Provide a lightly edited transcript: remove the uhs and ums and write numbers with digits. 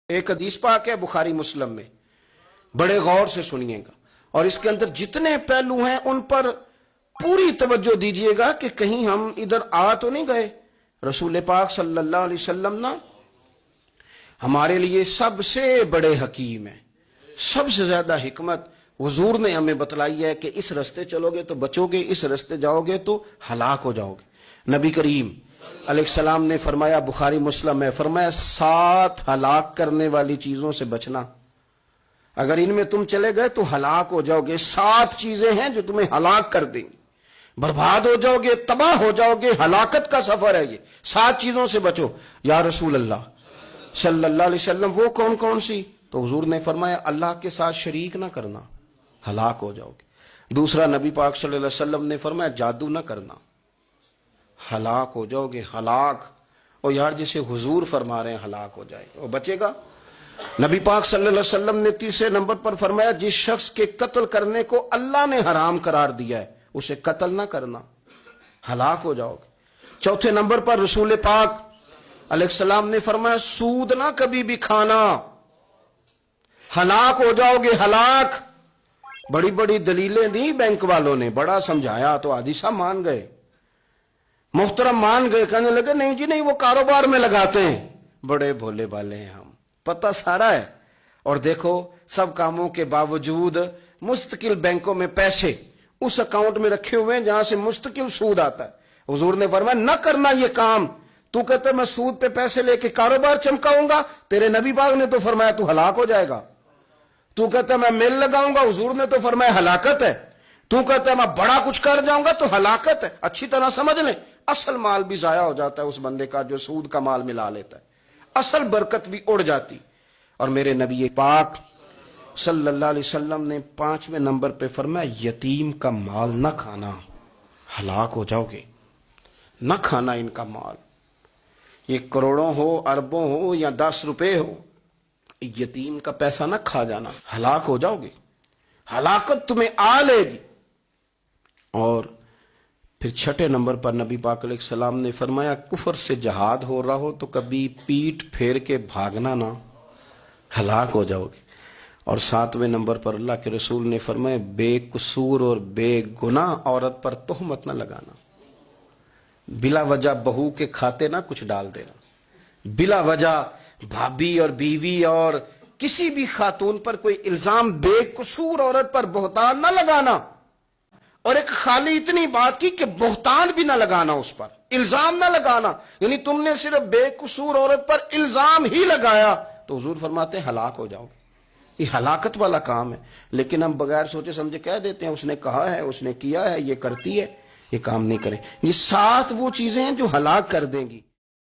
ایک حدیث پاک ہے بخاری مسلم میں، بڑے غور سے سنیے گا، اور اس کے اندر جتنے پہلو ہیں ان پر پوری توجہ دیجئے گا کہ کہیں ہم ادھر آ تو نہیں گئے۔ رسول پاک صلی اللہ علیہ وسلم نا ہمارے لیے سب سے بڑے حکیم ہیں، سب سے زیادہ حکمت حضور نے ہمیں بتلائی ہے کہ اس رستے چلو گے تو بچو گے، اس رستے جاؤ گے تو ہلاک ہو جاؤ گے۔ نبی کریم علیہ السلام نے فرمایا، بخاری مسلم ہے، فرمایا 7 ہلاک کرنے والی چیزوں سے بچنا، اگر ان میں تم چلے گئے تو ہلاک ہو جاؤ گے۔ 7 چیزیں ہیں جو تمہیں ہلاک کر دیں گی، برباد ہو جاؤ گے، تباہ ہو جاؤ گے، ہلاکت کا سفر ہے یہ، 7 چیزوں سے بچو۔ یا رسول اللہ صلی اللہ علیہ وسلم وہ کون کون سی؟ تو حضور نے فرمایا اللہ کے ساتھ شریک نہ کرنا، ہلاک ہو جاؤ گے۔ دوسرا نبی پاک صلی اللہ علیہ وسلم نے فرمایا جادو نہ کرنا، ہلاک ہو جاؤ گے، ہلاک۔ اور یار جسے حضور فرما رہے ہیں ہلاک ہو جائے گا، وہ بچے گا؟ نبی پاک صلی اللہ علیہ وسلم نے تیسرے نمبر پر فرمایا جس شخص کے قتل کرنے کو اللہ نے حرام قرار دیا ہے اسے قتل نہ کرنا، ہلاک ہو جاؤ گے۔ چوتھے نمبر پر رسول پاک علیہ السلام نے فرمایا سود نہ کبھی بھی کھانا، ہلاک ہو جاؤ گے، ہلاک۔ بڑی بڑی دلیلیں دی بینک والوں نے، بڑا سمجھایا تو عادی صاحب مان گئے، محترم مان گئے، کہنے لگے نہیں جی نہیں، وہ کاروبار میں لگاتے ہیں۔ بڑے بھولے بالے ہیں ہم، پتہ سارا ہے۔ اور دیکھو سب کاموں کے باوجود مستقل بینکوں میں پیسے اس اکاؤنٹ میں رکھے ہوئے ہیں جہاں سے مستقل سود آتا ہے۔ حضور نے فرمایا نہ کرنا یہ کام۔ تو کہتا ہے میں سود پہ پیسے لے کے کاروبار چمکاؤں گا، تیرے نبی پاک نے تو فرمایا تو ہلاک ہو جائے گا۔ تو کہتا ہے میں میل لگاؤں گا، حضور نے تو فرمایا ہلاکت ہے۔ تو کہتا ہے میں بڑا کچھ کر جاؤں گا تو ہلاکت ہے۔ اچھی طرح سمجھ لیں، اصل مال بھی ضائع ہو جاتا ہے اس بندے کا جو سود کا مال ملا لیتا ہے، اصل برکت بھی اڑ جاتی۔ اور میرے نبی پاک صلی اللہ علیہ وسلم نے 5ویں نمبر پہ فرمایا یتیم کا مال نہ کھانا، ہلاک ہو جاؤ گے، نہ کھانا ان کا مال، یہ کروڑوں ہو، اربوں ہو یا 10 روپے ہو، یتیم کا پیسہ نہ کھا جانا، ہلاک ہو جاؤ گے، ہلاکت تمہیں آ لے گی۔ اور پھر 6 نمبر پر نبی پاک علیہ السلام نے فرمایا کفر سے جہاد ہو رہا ہو تو کبھی پیٹ پھیر کے بھاگنا نہ، ہلاک ہو جاؤ گے۔ اور 7ویں نمبر پر اللہ کے رسول نے فرمایا بے قصور اور بے گناہ عورت پر تہمت نہ لگانا، بلا وجہ بہو کے کھاتے نہ کچھ ڈال دینا، بلا وجہ بھابھی اور بیوی اور کسی بھی خاتون پر کوئی الزام، بے قصور عورت پر بہتان نہ لگانا۔ اور ایک خالی اتنی بات کی کہ بہتان بھی نہ لگانا، اس پر الزام نہ لگانا، یعنی تم نے صرف بے قصور عورت پر الزام ہی لگایا تو حضور فرماتے ہیں ہلاک ہو جاؤ گے۔ یہ ہلاکت والا کام ہے، لیکن ہم بغیر سوچے سمجھے کہہ دیتے ہیں اس نے کہا ہے، اس نے کیا ہے، یہ کرتی ہے، یہ کام نہیں کریں۔ یہ 7 وہ چیزیں ہیں جو ہلاک کر دیں گی۔